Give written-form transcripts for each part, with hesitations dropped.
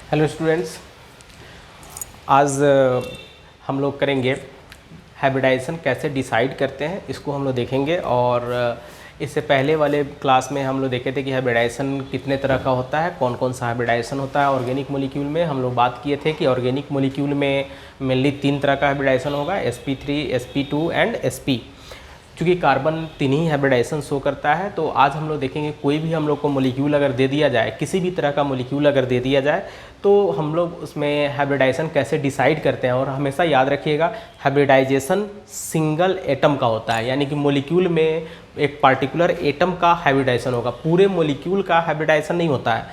Hello students, आज हम लोग करेंगे हाइब्रिडाइजेशन कैसे डिसाइड करते हैं, इसको हम लोग देखेंगे। और इससे पहले वाले क्लास में हम लोग देखे थे कि हाइब्रिडाइजेशन कितने तरह का होता है, कौन कौन सा हाइब्रिडाइजेशन होता है। ऑर्गेनिक मॉलिक्यूल में हम लोग बात किए थे कि ऑर्गेनिक मॉलिक्यूल में मेनली 3 तरह का हाइब्रिडाइजेशन होगा, sp3, sp2 एंड sp। चूँकि कार्बन 3 ही हाइब्रिडाइजेशन शो करता है, तो आज हम लोग देखेंगे कोई भी हम लोग को मॉलिक्यूल अगर दे दिया जाए, किसी भी तरह का मॉलिक्यूल अगर दे दिया जाए, तो हम लोग उसमें हाइब्रिडाइजेशन कैसे डिसाइड करते हैं। और हमेशा याद रखिएगा, हाइब्रिडाइजेशन सिंगल एटम का होता है, यानी कि मॉलिक्यूल में एक पार्टिकुलर एटम का हाइब्रिडाइजेशन होगा, पूरे मॉलिक्यूल का हाइब्रिडाइजेशन नहीं होता है।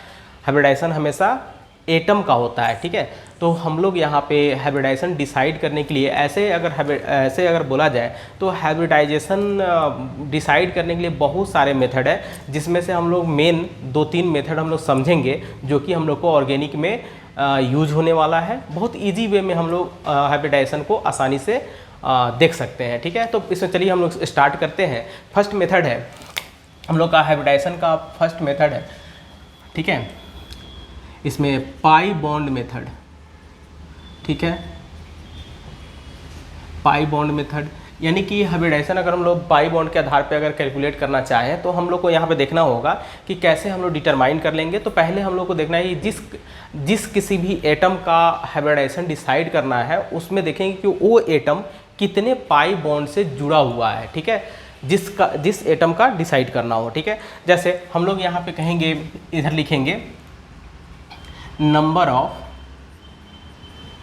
हाइब्रिडाइजेशन हमेशा एटम का होता है, ठीक है। तो हम लोग यहाँ पे हाइब्रिडाइजेशन डिसाइड करने के लिए ऐसे अगर बोला जाए तो हाइब्रिडाइजेशन डिसाइड करने के लिए बहुत सारे मेथड है, जिसमें से हम लोग मेन 2-3 मेथड हम लोग समझेंगे, जो कि हम लोग को ऑर्गेनिक में यूज होने वाला है। बहुत इजी वे में हम लोग हाइब्रिडाइजेशन को आसानी से देख सकते हैं, ठीक है। तो इसमें चलिए हम लोग स्टार्ट करते हैं। फर्स्ट मेथड है हम लोग का हाइब्रिडाइजेशन का फर्स्ट मेथड है, ठीक है। इसमें पाई बॉन्ड मेथड, ठीक है। पाई बॉन्ड मेथड यानी कि हाइब्रिडाइजेशन अगर हम लोग पाई बॉन्ड के आधार पे अगर कैलकुलेट करना चाहें, तो हम लोग को यहाँ पे देखना होगा कि कैसे हम लोग डिटरमाइन कर लेंगे। तो पहले हम लोग को देखना है कि जिस किसी भी एटम का हाइब्रिडाइजेशन डिसाइड करना है, उसमें देखेंगे कि वो एटम कितने पाई बॉन्ड से जुड़ा हुआ है, ठीक है। जिस एटम का डिसाइड करना हो, ठीक है। जैसे हम लोग यहाँ पे कहेंगे, इधर लिखेंगे नंबर ऑफ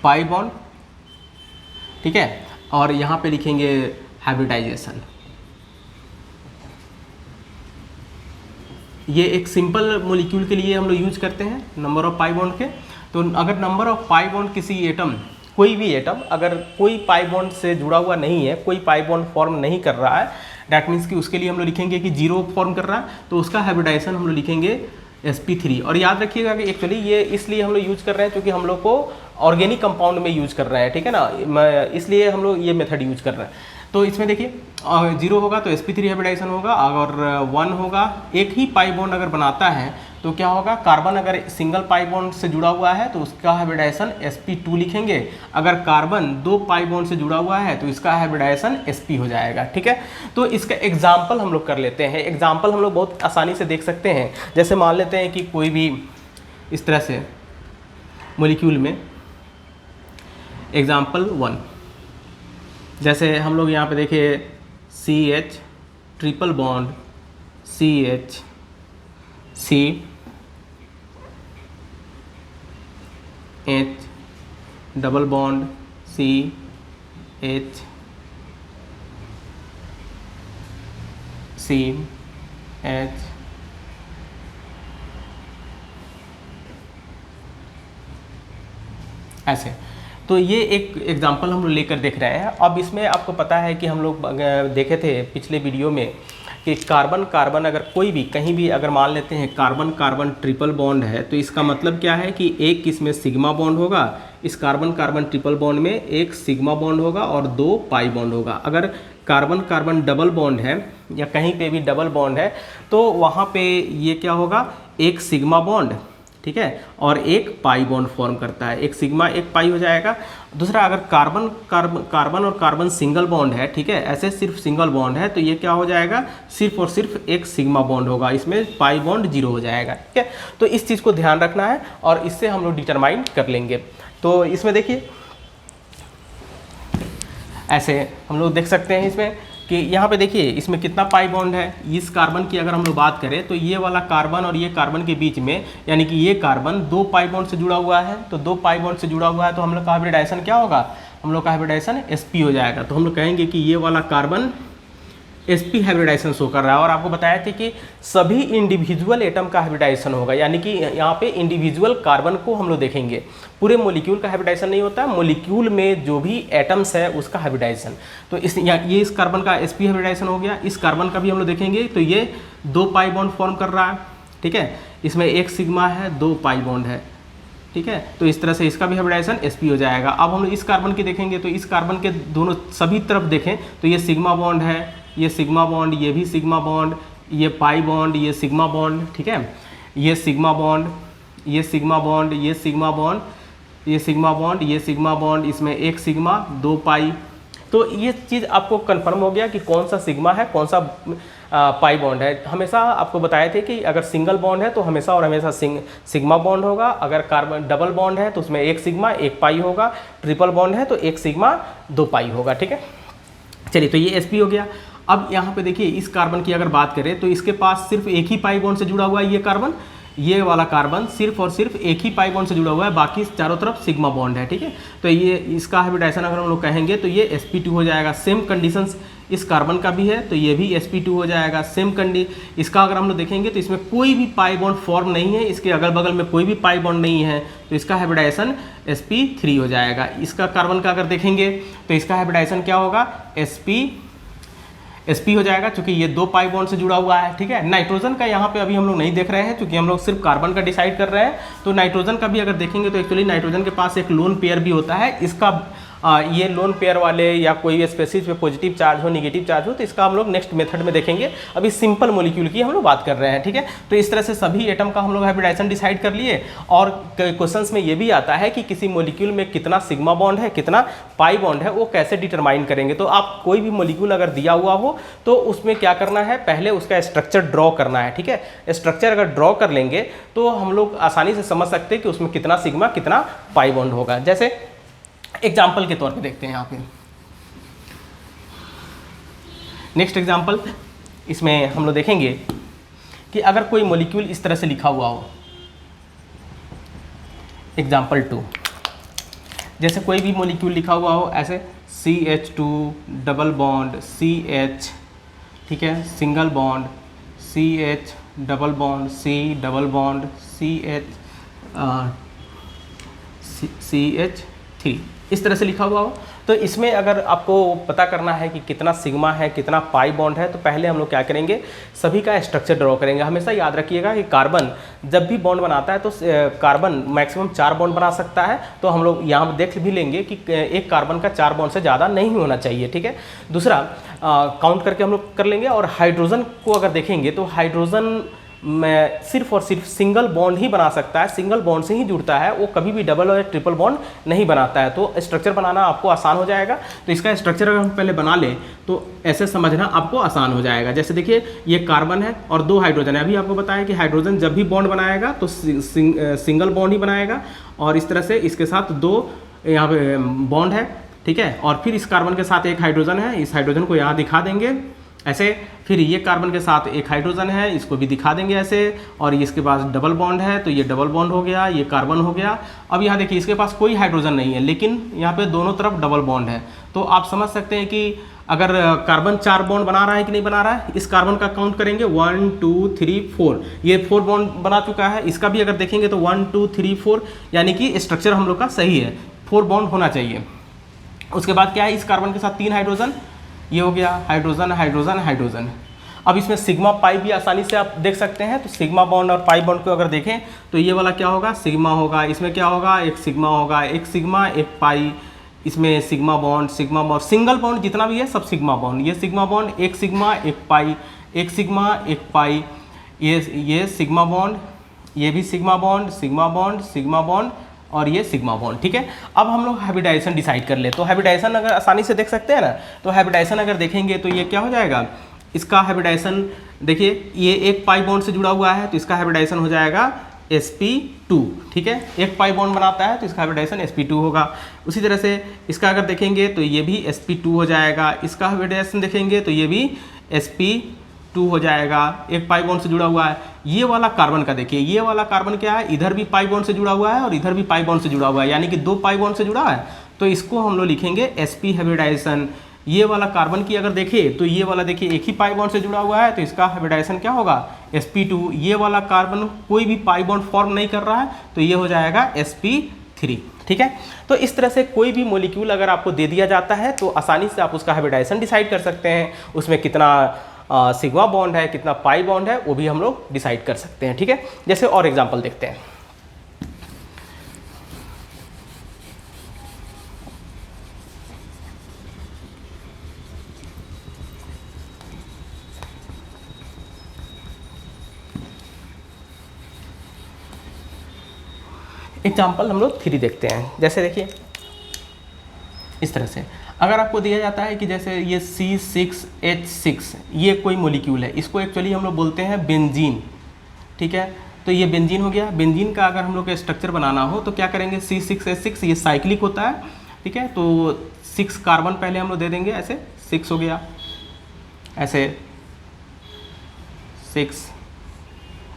पाई बॉन्ड, ठीक है, और यहाँ पे लिखेंगे हाइब्रिडाइजेशन। ये एक सिंपल मॉलिक्यूल के लिए हम लोग यूज करते हैं नंबर ऑफ पाई बॉन्ड के। तो अगर नंबर ऑफ पाई बॉन्ड किसी एटम, कोई भी एटम अगर कोई पाई बॉन्ड से जुड़ा हुआ नहीं है, कोई पाई बॉन्ड फॉर्म नहीं कर रहा है, डैट मीन्स कि उसके लिए हम लोग लिखेंगे कि 0 फॉर्म कर रहा है, तो उसका हाइब्रिडाइजेशन हम लोग लिखेंगे sp3। और याद रखिएगा कि एक्चुअली ये इसलिए हम लोग यूज कर रहे हैं क्योंकि हम लोग को ऑर्गेनिक कंपाउंड में यूज कर रहे हैं, ठीक है ना, इसलिए हम लोग ये मेथड यूज कर रहे हैं। तो इसमें देखिए 0 होगा तो sp3 हाइब्रिडाइजेशन होगा, और 1 होगा, एक ही पाई बॉन्ड अगर बनाता है तो क्या होगा, कार्बन अगर सिंगल पाई बॉन्ड से जुड़ा हुआ है तो उसका हाइब्रिडाइजेशन sp2 लिखेंगे। अगर कार्बन 2 पाई बॉन्ड से जुड़ा हुआ है तो इसका हाइब्रिडाइजेशन sp हो जाएगा, ठीक है। तो इसका एग्जाम्पल हम लोग कर लेते हैं। एग्जाम्पल हम लोग बहुत आसानी से देख सकते हैं। जैसे मान लेते हैं कि कोई भी इस तरह से मॉलिक्यूल में एग्जाम्पल 1, जैसे हम लोग यहाँ पे देखिए CH triple bond CH C H double bond C H C H ऐसे। तो ये एक एग्जांपल हम लोग लेकर देख रहे हैं। अब इसमें आपको पता है कि हम लोग देखे थे पिछले वीडियो में कि कार्बन कार्बन अगर कोई भी कहीं भी अगर मान लेते हैं कार्बन कार्बन ट्रिपल बॉन्ड है, तो इसका मतलब क्या है कि एक इसमें सिग्मा बॉन्ड होगा, इस कार्बन कार्बन ट्रिपल बॉन्ड में एक सिग्मा बॉन्ड होगा और 2 पाई बॉन्ड होगा। अगर कार्बन कार्बन डबल बॉन्ड है या कहीं पे भी डबल बॉन्ड है, तो वहाँ पे ये क्या होगा, एक सिग्मा बॉन्ड, ठीक है, और एक पाई बॉन्ड फॉर्म करता है, एक सिग्मा एक पाई हो जाएगा। दूसरा, अगर कार्बन कार्बन और कार्बन सिंगल बॉन्ड है, ठीक है, ऐसे सिर्फ सिंगल बॉन्ड है, तो ये क्या हो जाएगा, सिर्फ और सिर्फ एक सिग्मा बॉन्ड होगा, इसमें पाई बॉन्ड 0 हो जाएगा, ठीक है। तो इस चीज़ को ध्यान रखना है और इससे हम लोग डिटरमाइन कर लेंगे। तो इसमें देखिए ऐसे हम लोग देख सकते हैं इसमें कि यहाँ पे देखिए इसमें कितना पाई बॉन्ड है। इस कार्बन की अगर हम लोग बात करें तो ये वाला कार्बन और ये कार्बन के बीच में, यानी कि ये कार्बन 2 पाई बॉन्ड से जुड़ा हुआ है, तो 2 पाई बॉन्ड से जुड़ा हुआ है, तो हम लोग का हाइब्रिडाइजेशन क्या होगा, हम लोग का हाइब्रिडाइजेशन sp हो जाएगा। तो हम लोग कहेंगे कि ये वाला कार्बन sp हाइब्रिडाइजेशन शो कर रहा है। और आपको बताया था कि सभी इंडिविजुअल एटम का हाइब्रिडाइजेशन होगा, यानी कि यहाँ पे इंडिविजुअल कार्बन को हम लोग देखेंगे, पूरे मॉलिक्यूल का हाइब्रिडाइजेशन नहीं होता, मॉलिक्यूल में जो भी एटम्स है उसका हाइब्रिडाइजेशन। तो ये इस कार्बन का sp हाइब्रिडाइजेशन हो गया। इस कार्बन का भी हम लोग देखेंगे, तो ये 2 पाई बॉन्ड फॉर्म कर रहा है, ठीक है, इसमें एक सिग्मा है, 2 पाई बॉन्ड है, ठीक है। तो इस तरह से इसका भी हाइब्रिडाइजेशन sp हो जाएगा। अब हम लोग इस कार्बन की देखेंगे, तो इस कार्बन के दोनों सभी तरफ देखें तो ये सिग्मा बॉन्ड है, ये सिग्मा बॉन्ड, ये भी सिग्मा बॉन्ड, ये पाई बॉन्ड, ये सिग्मा बॉन्ड, ठीक है, ये सिग्मा बॉन्ड, ये सिग्मा बॉन्ड, ये सिग्मा बॉन्ड, ये सिग्मा बॉन्ड, ये सिग्मा बॉन्ड, इसमें एक सिग्मा 2 पाई। तो ये चीज़ आपको कंफर्म हो गया कि कौन सा सिग्मा है, कौन सा पाई बॉन्ड है। हमेशा आपको बताए थे कि अगर सिंगल बॉन्ड है तो हमेशा और हमेशा सिग्मा बॉन्ड होगा, अगर कार्बन डबल बॉन्ड है तो उसमें एक सिग्मा 1 पाई होगा, ट्रिपल बॉन्ड है तो एक सिग्मा 2 पाई होगा। ठीक है, चलिए तो ये sp हो गया। अब यहाँ पे देखिए इस कार्बन की अगर बात करें तो इसके पास सिर्फ एक ही पाई बॉन्ड से जुड़ा हुआ है ये कार्बन, ये वाला कार्बन सिर्फ और सिर्फ एक ही पाई बॉन्ड से जुड़ा हुआ है, बाकी चारों तरफ सिग्मा बॉन्ड है। ठीक है, तो ये इसका हाइब्रिडाइजेशन अगर हम लोग कहेंगे तो ये sp2 हो जाएगा। सेम कंडीशंस इस कार्बन का भी है तो ये भी sp2 हो जाएगा। सेम इसका अगर हम लोग देखेंगे तो इसमें कोई भी पाई बॉन्ड फॉर्म नहीं है, इसके अगल बगल में कोई भी पाई बॉन्ड नहीं है, तो इसका हाइब्रिडाइजेशन sp3 हो जाएगा। इसका कार्बन का अगर देखेंगे तो इसका हाइब्रिडाइजेशन क्या होगा, sp हो जाएगा, क्योंकि ये 2 पाई बॉन्ड से जुड़ा हुआ है। ठीक है, नाइट्रोजन का यहाँ पे अभी हम लोग नहीं देख रहे हैं क्योंकि हम लोग सिर्फ कार्बन का डिसाइड कर रहे हैं। तो नाइट्रोजन का भी अगर देखेंगे तो एक्चुअली नाइट्रोजन के पास एक लोन पेयर भी होता है। इसका ये लोन पेयर वाले या कोई भी स्पेसीज पे पॉजिटिव चार्ज हो, निगेटिव चार्ज हो, तो इसका हम लोग नेक्स्ट मेथड में देखेंगे। अभी सिंपल मॉलिक्यूल की हम लोग बात कर रहे हैं। ठीक है, तो इस तरह से सभी एटम का हम लोग हाइब्रिडाइजेशन डिसाइड कर लिए। और क्वेश्चंस में ये भी आता है कि किसी मॉलिक्यूल में कितना सिग्मा बॉन्ड है, कितना पाई बॉन्ड है, वो कैसे डिटरमाइन करेंगे। तो आप कोई भी मॉलिक्यूल अगर दिया हुआ हो तो उसमें क्या करना है, पहले उसका स्ट्रक्चर ड्रॉ करना है। ठीक है, स्ट्रक्चर अगर ड्रॉ कर लेंगे तो हम लोग आसानी से समझ सकते हैं कि उसमें कितना सिग्मा कितना पाई बॉन्ड होगा। जैसे एग्जाम्पल के तौर पे देखते हैं यहाँ पे, नेक्स्ट एग्जाम्पल इसमें हम लोग देखेंगे कि अगर कोई मॉलिक्यूल इस तरह से लिखा हुआ हो, एग्जाम्पल 2, जैसे कोई भी मॉलिक्यूल लिखा हुआ हो ऐसे CH2 डबल बॉन्ड CH, ठीक है, single bond CH double bond C double bond CH3, इस तरह से लिखा हुआ हो। तो इसमें अगर आपको पता करना है कि कितना सिग्मा है, कितना पाई बॉन्ड है, तो पहले हम लोग क्या करेंगे, सभी का स्ट्रक्चर ड्रॉ करेंगे। हमेशा याद रखिएगा कि कार्बन जब भी बॉन्ड बनाता है तो कार्बन मैक्सिमम 4 बॉन्ड बना सकता है। तो हम लोग यहाँ देख भी लेंगे कि एक कार्बन का 4 बॉन्ड से ज़्यादा नहीं होना चाहिए। ठीक है, दूसरा काउंट करके हम लोग कर लेंगे। और हाइड्रोजन को अगर देखेंगे तो हाइड्रोजन में सिर्फ और सिर्फ सिंगल बॉन्ड ही बना सकता है, सिंगल बॉन्ड से ही जुड़ता है, वो कभी भी डबल और ट्रिपल बॉन्ड नहीं बनाता है। तो स्ट्रक्चर बनाना आपको आसान हो जाएगा। तो इसका स्ट्रक्चर अगर हम पहले बना लें तो ऐसे समझना आपको आसान हो जाएगा। जैसे देखिए ये कार्बन है और 2 हाइड्रोजन है। अभी आपको बताया कि हाइड्रोजन जब भी बॉन्ड बनाएगा तो सिंगल बॉन्ड ही बनाएगा, और इस तरह से इसके साथ 2 यहाँ पे बॉन्ड है। ठीक है, और फिर इस कार्बन के साथ एक हाइड्रोजन है, इस हाइड्रोजन को यहाँ दिखा देंगे ऐसे। फिर ये कार्बन के साथ एक हाइड्रोजन है, इसको भी दिखा देंगे ऐसे। और इसके पास डबल बॉन्ड है तो ये डबल बॉन्ड हो गया, ये कार्बन हो गया। अब यहाँ देखिए इसके पास कोई हाइड्रोजन नहीं है, लेकिन यहाँ पे दोनों तरफ डबल बॉन्ड है। तो आप समझ सकते हैं कि अगर कार्बन 4 बॉन्ड बना रहा है कि नहीं बना रहा है। इस कार्बन का काउंट करेंगे 1 2 3 4, ये 4 बॉन्ड बना चुका है। इसका भी अगर देखेंगे तो 1 2 3 4, यानी कि स्ट्रक्चर हम लोग का सही है, 4 बॉन्ड होना चाहिए। उसके बाद क्या है, इस कार्बन के साथ 3 हाइड्रोजन, ये हो गया हाइड्रोजन हाइड्रोजन हाइड्रोजन। अब इसमें सिग्मा पाई भी आसानी से आप देख सकते हैं। तो सिग्मा बॉन्ड और पाई बॉन्ड को अगर देखें तो ये वाला क्या होगा, सिग्मा होगा। इसमें क्या होगा, एक सिग्मा होगा, एक सिग्मा एक पाई। इसमें सिग्मा बॉन्ड सिंगल बॉन्ड जितना भी है सब सिग्मा बॉन्ड। ये सिग्मा बॉन्ड, एक सिग्मा एक पाई, एक सिग्मा एक पाई। ये सिग्मा बॉन्ड, ये भी सिग्मा बॉन्ड, सिग्मा बॉन्ड और ये सिग्मा बॉन्ड। ठीक है, अब हम लोग हाइब्रिडाइजेशन डिसाइड कर ले। तो हाइब्रिडाइजेशन अगर आसानी से देख सकते हैं ना, तो हाइब्रिडाइजेशन अगर देखेंगे तो ये क्या हो जाएगा, इसका हाइब्रिडाइजेशन देखिए ये एक पाई बॉन्ड से जुड़ा हुआ है तो इसका हाइब्रिडाइजेशन हो जाएगा sp2। ठीक है, एक पाई बॉन्ड बनाता है तो इसका हाइब्रिडाइजेशन sp2 होगा। उसी तरह से इसका अगर देखेंगे तो ये भी sp2 हो जाएगा। इसका हाइब्रिडाइजेशन देखेंगे तो ये भी sp2 हो जाएगा, एक पाई बॉन्ड से जुड़ा हुआ है। ये वाला कार्बन का देखिए, ये वाला कार्बन क्या है, इधर भी पाई बॉन्ड से जुड़ा हुआ है और इधर भी पाई बॉन्ड से जुड़ा हुआ है, यानी कि 2 पाई बॉन्ड से जुड़ा है। तो इसको हम लोग लिखेंगे sp हाइब्रिडाइजेशन। ये वाला कार्बन की अगर देखें तो ये वाला देखिए एक ही पाई बॉन्ड से जुड़ा हुआ है तो इसका हाइब्रिडाइजेशन क्या होगा, sp2। ये वाला कार्बन कोई भी पाई बॉन्ड फॉर्म नहीं कर रहा है तो ये हो जाएगा sp3। ठीक है, तो इस तरह से कोई भी मॉलिक्यूल अगर आपको दे दिया जाता है तो आसानी से आप उसका हाइब्रिडाइजेशन डिसाइड कर सकते हैं। उसमें कितना सिग्मा बॉन्ड है, कितना पाई बॉन्ड है, वो भी हम लोग डिसाइड कर सकते हैं। ठीक है, जैसे और एग्जांपल देखते हैं। एग्जाम्पल हम लोग 3 देखते हैं। जैसे देखिए इस तरह से अगर आपको दिया जाता है कि जैसे ये C6H6 ये कोई मॉलिक्यूल है, इसको एक्चुअली हम लोग बोलते हैं बेंजीन, ठीक है। तो ये बेंजीन हो गया। बेंजीन का अगर हम लोग का स्ट्रक्चर बनाना हो तो क्या करेंगे, C6H6 ये साइक्लिक होता है, ठीक है। तो 6 कार्बन पहले हम लोग दे देंगे, ऐसे 6 हो गया, ऐसे 6,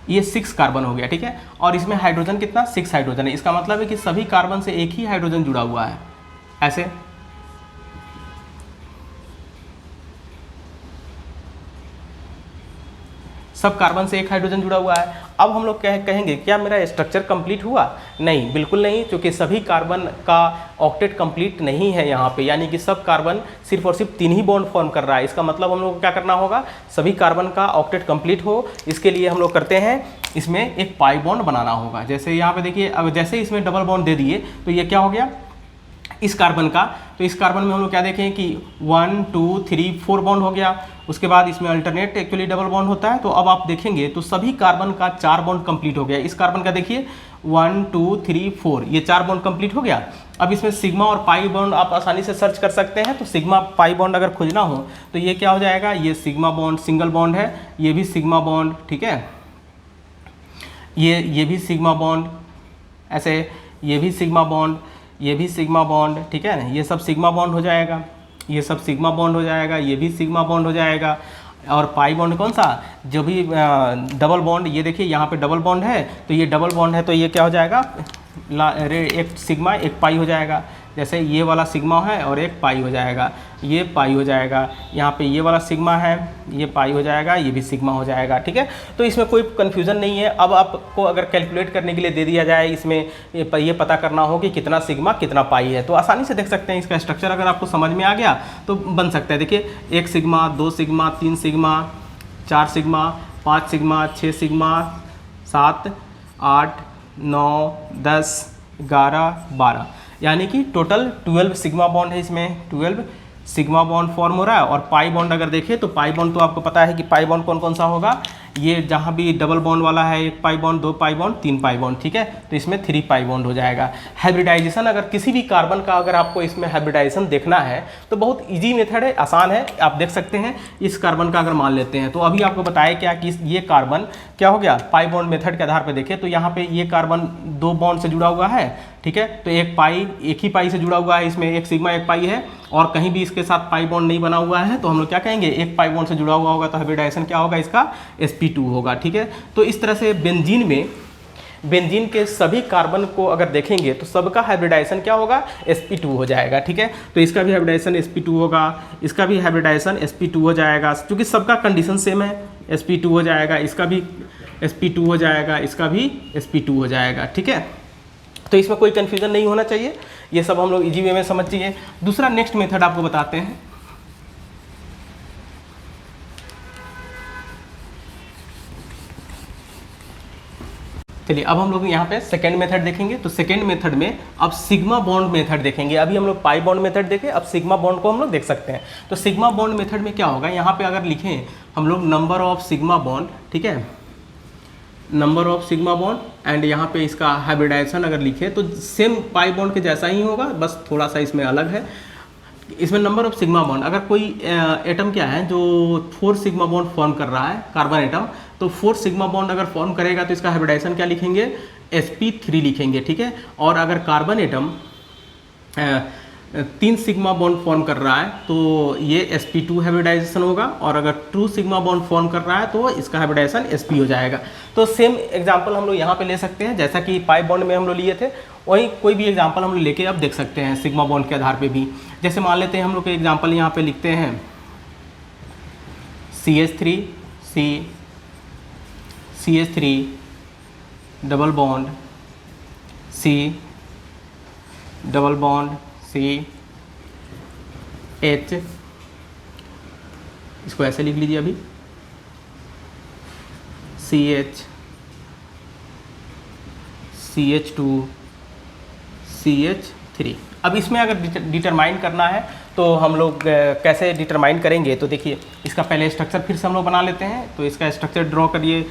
ये 6 कार्बन हो गया, ठीक है। और इसमें हाइड्रोजन कितना, 6 हाइड्रोजन है। इसका मतलब है कि सभी कार्बन से एक ही हाइड्रोजन जुड़ा हुआ है, ऐसे। सब कार्बन से एक हाइड्रोजन जुड़ा हुआ है। अब हम लोग कहेंगे क्या मेरा स्ट्रक्चर कंप्लीट हुआ? नहीं, बिल्कुल नहीं, क्योंकि सभी कार्बन का ऑक्टेट कंप्लीट नहीं है यहाँ पे, यानी कि सब कार्बन सिर्फ और सिर्फ 3 ही बॉन्ड फॉर्म कर रहा है। इसका मतलब हम लोग को क्या करना होगा, सभी कार्बन का ऑक्टेट कंप्लीट हो, इसके लिए हम लोग करते हैं इसमें एक पाई बॉन्ड बनाना होगा। जैसे यहाँ पे देखिए, अब जैसे इसमें डबल बॉन्ड दे दिए तो ये क्या हो गया इस कार्बन का, तो इस कार्बन में हम लोग क्या देखें कि 1 2 3 4 बॉन्ड हो गया। उसके बाद इसमें अल्टरनेट एक्चुअली डबल बॉन्ड होता है। तो अब आप देखेंगे तो सभी कार्बन का 4 बॉन्ड कंप्लीट हो गया। इस कार्बन का देखिए 1 2 3 4 ये 4 बॉन्ड कंप्लीट हो गया। अब इसमें सिग्मा और पाई बॉन्ड आप आसानी से सर्च कर सकते हैं। तो सिग्मा पाई बॉन्ड अगर खोजना हो तो ये क्या हो जाएगा, ये सिग्मा बॉन्ड सिंगल बॉन्ड है, ये भी सिग्मा बॉन्ड, ठीक है, ये भी सिग्मा बॉन्ड, ऐसे ये भी सिग्मा बॉन्ड, ये भी सिग्मा बॉन्ड, ठीक है ना, ये सब सिग्मा बॉन्ड हो जाएगा, ये सब सिग्मा बॉन्ड हो जाएगा, ये भी सिग्मा बॉन्ड हो जाएगा। और पाई बॉन्ड कौन सा, जो भी डबल बॉन्ड, ये देखिए यहाँ पे डबल बॉन्ड है, तो ये डबल बॉन्ड है तो ये क्या हो जाएगा, एक सिग्मा एक पाई हो जाएगा। जैसे ये वाला सिग्मा है और एक पाई हो जाएगा, ये पाई हो जाएगा। यहाँ पे ये वाला सिग्मा है, ये पाई हो जाएगा, ये भी सिग्मा हो जाएगा, ठीक है। तो इसमें कोई कन्फ्यूज़न नहीं है। अब आपको अगर कैलकुलेट करने के लिए दे दिया जाए, इसमें ये पता करना हो कि कितना सिग्मा कितना पाई है, तो आसानी से देख सकते हैं। इसका स्ट्रक्चर अगर आपको समझ में आ गया तो बन सकता है। देखिए 1 sigma, 2 sigma, 3 sigma, 4 sigma, 5 sigma, 6 sigma, 7 8 9 10 11 12, यानी कि टोटल 12 सिग्मा बॉन्ड है। इसमें 12 सिग्मा बॉन्ड फॉर्म हो रहा है। और पाई बॉन्ड अगर देखें तो पाई बॉन्ड तो आपको पता है कि पाई बॉन्ड कौन कौन सा होगा, ये जहाँ भी डबल बॉन्ड वाला है, 1 pi bond, 2 pi bond, 3 pi bond, ठीक है। तो इसमें 3 पाई बॉन्ड हो जाएगा। हाइब्रिडाइजेशन, अगर किसी भी कार्बन का अगर आपको इसमें हाइब्रिडाइजेशन देखना है तो बहुत ईजी मेथड है, आसान है। आप देख सकते हैं इस कार्बन का अगर मान लेते हैं तो अभी आपको बताया क्या कि ये कार्बन क्या हो गया, पाई बॉन्ड मेथड के आधार पर देखें तो यहाँ पे ये कार्बन 2 बॉन्ड से जुड़ा हुआ है, ठीक है। तो एक ही पाई से जुड़ा हुआ है, इसमें एक सिग्मा एक पाई है, और कहीं भी इसके साथ पाई बॉन्ड नहीं बना हुआ है तो हम लोग क्या कहेंगे, एक पाई बॉन्ड से जुड़ा हुआ होगा तो हाइब्रिडाइजेशन क्या होगा इसका, sp2 होगा, ठीक है। तो इस तरह से बेंजीन के सभी कार्बन को अगर देखेंगे तो सबका हाइब्रिडाइजेशन क्या होगा, sp2 हो जाएगा, ठीक है। तो इसका भी हाइब्रिडाइजेशन sp2 होगा, इसका भी हाइब्रिडाइजेशन sp2 हो जाएगा, क्योंकि सबका कंडीशन सेम है, sp2 हो जाएगा, इसका भी sp2 हो जाएगा, इसका भी sp2 हो जाएगा, ठीक है। तो इसमें कोई कन्फ्यूजन नहीं होना चाहिए, ये सब हम लोग इजी वे में समझिए। दूसरा नेक्स्ट मेथड आपको बताते हैं। चलिए अब हम लोग यहाँ पे सेकेंड मेथड देखेंगे। तो सेकेंड मेथड में अब सिग्मा बॉन्ड मेथड देखेंगे। अभी हम लोग पाई बॉन्ड मेथड देखे, अब सिग्मा बॉन्ड को हम लोग देख सकते हैं। तो सिग्मा बॉन्ड मेथड में क्या होगा, यहाँ पे अगर लिखें हम लोग नंबर ऑफ सिग्मा बॉन्ड, ठीक है, number of sigma bond, and यहाँ पे इसका हाइब्रिडाइजेशन अगर लिखे तो सेम पाई बॉन्ड के जैसा ही होगा, बस थोड़ा सा इसमें अलग है। इसमें नंबर ऑफ सिग्मा बॉन्ड, अगर कोई एटम क्या है जो 4 सिग्मा बॉन्ड फॉर्म कर रहा है, कार्बन एटम, तो 4 सिग्मा बॉन्ड अगर फॉर्म करेगा तो इसका हाइब्रिडाइजेशन क्या लिखेंगे, sp3 लिखेंगे, ठीक है। और अगर carbon atom 3 sigma bond form कर रहा है तो ये sp2 हाइब्रिडाइजेशन होगा, और अगर 2 सिग्मा बॉन्ड फॉर्म कर रहा है तो इसका हाइब्रिडाइजेशन sp हो जाएगा। तो सेम एग्जांपल हम लोग यहाँ पे ले सकते हैं, जैसा कि पाई बॉन्ड में हम लोग लिए थे, वही कोई भी एग्जांपल हम लोग लेके अब देख सकते हैं सिग्मा बॉन्ड के आधार पे भी। जैसे मान लेते हैं हम लोग के एग्जांपल यहाँ पे लिखते हैं CH3 CH3 double bond C double bond C H, इसको ऐसे लिख लीजिए अभी, CH CH2 CH3। अब इसमें अगर डिटरमाइन करना है तो हम लोग कैसे डिटरमाइन करेंगे, तो देखिए इसका पहले स्ट्रक्चर फिर से हम लोग बना लेते हैं। तो इसका स्ट्रक्चर ड्रॉ करिए,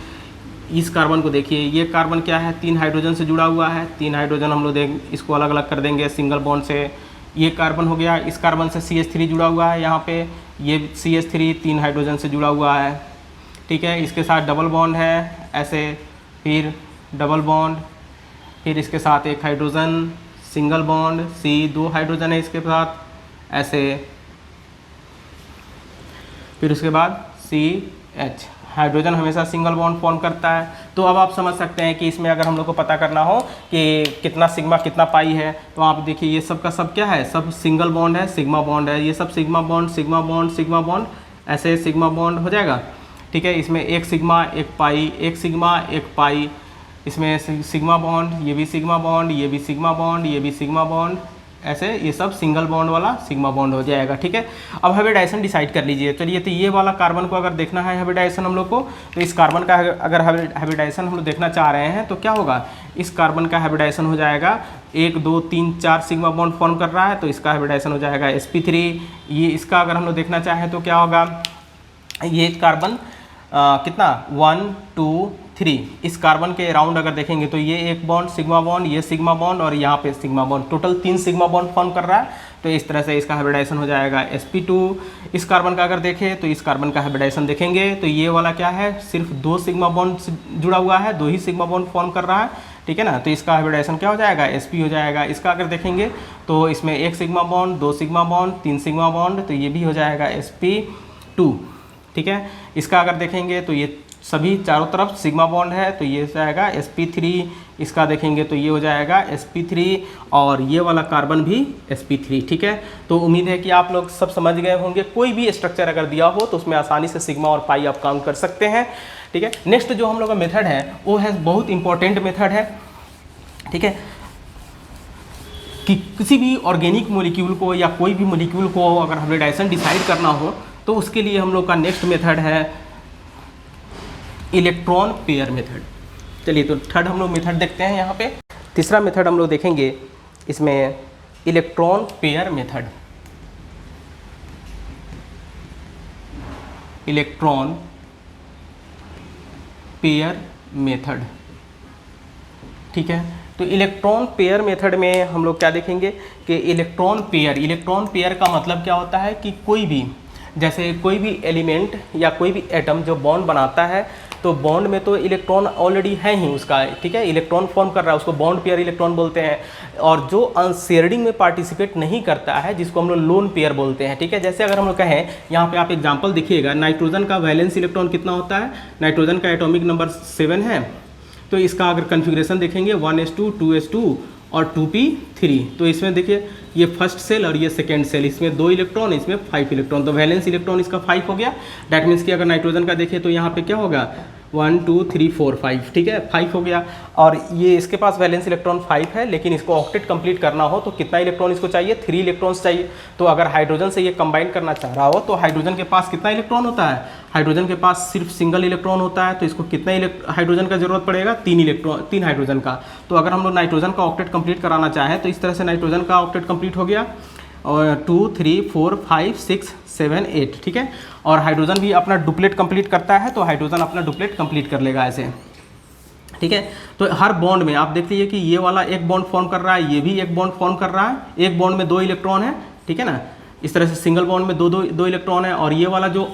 इस कार्बन को देखिए, ये कार्बन क्या है, 3 हाइड्रोजन से जुड़ा हुआ है, 3 हाइड्रोजन हम लोग इसको अलग अलग कर देंगे सिंगल बॉन्ड से। ये कार्बन हो गया, इस कार्बन से CH3 जुड़ा हुआ है, यहाँ पे ये CH3 3 हाइड्रोजन से जुड़ा हुआ है, ठीक है। इसके साथ डबल बॉन्ड है ऐसे, फिर डबल बॉन्ड, फिर इसके साथ एक hydrogen, single bond, C 2 hydrogen है इसके साथ ऐसे, फिर उसके बाद CH। हाइड्रोजन हमेशा सिंगल बॉन्ड फॉर्म करता है। तो अब आप समझ सकते हैं कि इसमें अगर हम लोग को पता करना हो कि कितना सिग्मा कितना पाई है, तो आप देखिए ये सब का सब क्या है, सब सिंगल बॉन्ड है, सिग्मा बॉन्ड है, ये सब sigma bond sigma bond sigma bond ऐसे सिग्मा बॉन्ड हो जाएगा, ठीक है। इसमें एक सिग्मा एक पाई, एक सिग्मा एक पाई, इसमें सिग्मा बॉन्ड, ये भी सिग्मा बॉन्ड, ये भी सिग्मा बॉन्ड, ये भी सिग्मा बॉन्ड ऐसे, ये सब सिंगल बॉन्ड वाला सिग्मा बॉन्ड हो जाएगा, ठीक है। अब हाइब्रिडाइजेशन डिसाइड कर लीजिए। चलिए, तो ये वाला कार्बन को अगर देखना है हाइब्रिडाइजेशन हम लोग को, तो इस कार्बन का अगर हाइब्रिडाइजेशन हम लोग देखना चाह रहे हैं तो क्या होगा, इस कार्बन का हाइब्रिडाइजेशन हो जाएगा 1 2 3 4 सिग्मा बॉन्ड फॉर्म कर रहा है, तो इसका हाइब्रिडाइजेशन हो जाएगा sp3। ये इसका अगर हम लोग देखना चाहें तो क्या होगा, ये कार्बन कितना 1 2 3, इस कार्बन के राउंड अगर देखेंगे तो ये एक बॉन्ड सिग्मा बॉन्ड, ये सिग्मा बॉन्ड और यहाँ पे sigma bond, total 3 sigma bond form कर रहा है। तो इस तरह से इसका हाइब्रिडाइजेशन हो जाएगा sp2। इस कार्बन का अगर देखें तो इस कार्बन का हाइब्रिडाइजेशन देखेंगे तो ये वाला क्या है, सिर्फ 2 सिग्मा बॉन्ड से जुड़ा हुआ है, 2 ही सिग्मा बॉन्ड फॉर्म कर रहा है, ठीक है ना। तो इसका हाइब्रिडाइजेशन क्या हो जाएगा, sp हो जाएगा। इसका अगर देखेंगे तो इसमें 1 sigma bond, 2 sigma bond, 3 sigma bond, तो ये भी हो जाएगा sp2, ठीक है। इसका अगर देखेंगे तो ये सभी चारों तरफ सिग्मा बॉन्ड है, तो ये हो जाएगा sp3। इसका देखेंगे तो ये हो जाएगा sp3 और ये वाला कार्बन भी sp3, ठीक है। तो उम्मीद है कि आप लोग सब समझ गए होंगे। कोई भी स्ट्रक्चर अगर दिया हो तो उसमें आसानी से सिग्मा और पाई आप काउंट कर सकते हैं, ठीक है। नेक्स्ट जो हम लोग का मेथड है वो है बहुत इंपॉर्टेंट मेथड है, ठीक है, कि किसी भी ऑर्गेनिक मॉलिक्यूल को या कोई भी मॉलिक्यूल को अगर हाइब्रिडाइजेशन डिसाइड करना हो तो उसके लिए हम लोग का नेक्स्ट मेथड है इलेक्ट्रॉन पेयर मेथड। चलिए, तो थर्ड हम लोग मेथड देखते हैं यहाँ पे। तीसरा मेथड हम लोग देखेंगे इसमें electron pair method. Electron pair method, ठीक है। तो इलेक्ट्रॉन पेयर मेथड में हम लोग क्या देखेंगे कि इलेक्ट्रॉन पेयर का मतलब क्या होता है कि कोई भी, जैसे कोई भी एलिमेंट या कोई भी एटम जो बॉन्ड बनाता है तो बॉन्ड में तो इलेक्ट्रॉन ऑलरेडी है ही उसका, ठीक है, इलेक्ट्रॉन फॉर्म कर रहा है, उसको बॉन्ड पेयर इलेक्ट्रॉन बोलते हैं। और जो अनशेयरिंग में पार्टिसिपेट नहीं करता है जिसको हम लोग लोन पेयर बोलते हैं, ठीक है। जैसे अगर हम लोग कहें, यहाँ पे आप एग्जांपल देखिएगा, नाइट्रोजन का वैलेंस इलेक्ट्रॉन कितना होता है, नाइट्रोजन का एटॉमिक नंबर 7 है, तो इसका अगर कन्फिग्रेशन देखेंगे 1s2 2s2 और 2p3, तो इसमें देखिए ये फर्स्ट सेल और ये सेकेंड सेल, इसमें 2 इलेक्ट्रॉन, इसमें 5 इलेक्ट्रॉन, तो वैलेंस इलेक्ट्रॉन इसका 5 हो गया। डैट मीन्स कि अगर नाइट्रोजन का देखें तो यहाँ पे क्या होगा 1 2 3 4 5, ठीक है, 5 हो गया। और ये इसके पास वैलेंस इलेक्ट्रॉन 5 है, लेकिन इसको ऑक्टेट कंप्लीट करना हो तो कितना इलेक्ट्रॉन इसको चाहिए, 3 इलेक्ट्रॉन्स चाहिए। तो अगर हाइड्रोजन से ये कंबाइन करना चाह रहा हो तो हाइड्रोजन के पास कितना इलेक्ट्रॉन होता है, हाइड्रोजन के पास सिर्फ सिंगल इलेक्ट्रॉन होता है, तो इसको कितना हाइड्रोजन का जरूरत पड़ेगा, 3 हाइड्रोजन का। तो अगर हम लोग नाइट्रोजन का ऑक्टेट कंप्लीट कराना चाहें तो इस तरह से नाइट्रोजन का ऑक्टेट कंप्लीट हो गया, और 2 3 4 5 6 7 8, ठीक है। और हाइड्रोजन भी अपना डुप्लेट कंप्लीट करता है, तो हाइड्रोजन अपना डुप्लेट कंप्लीट कर लेगा ऐसे, ठीक है। तो हर बॉन्ड में आप देख लीजिए कि ये वाला एक बॉन्ड फॉर्म कर रहा है, ये भी एक बॉन्ड फॉर्म कर रहा है, एक बॉन्ड में 2 इलेक्ट्रॉन है, ठीक है ना। इस तरह से सिंगल बॉन्ड में दो इलेक्ट्रॉन है, और ये वाला जो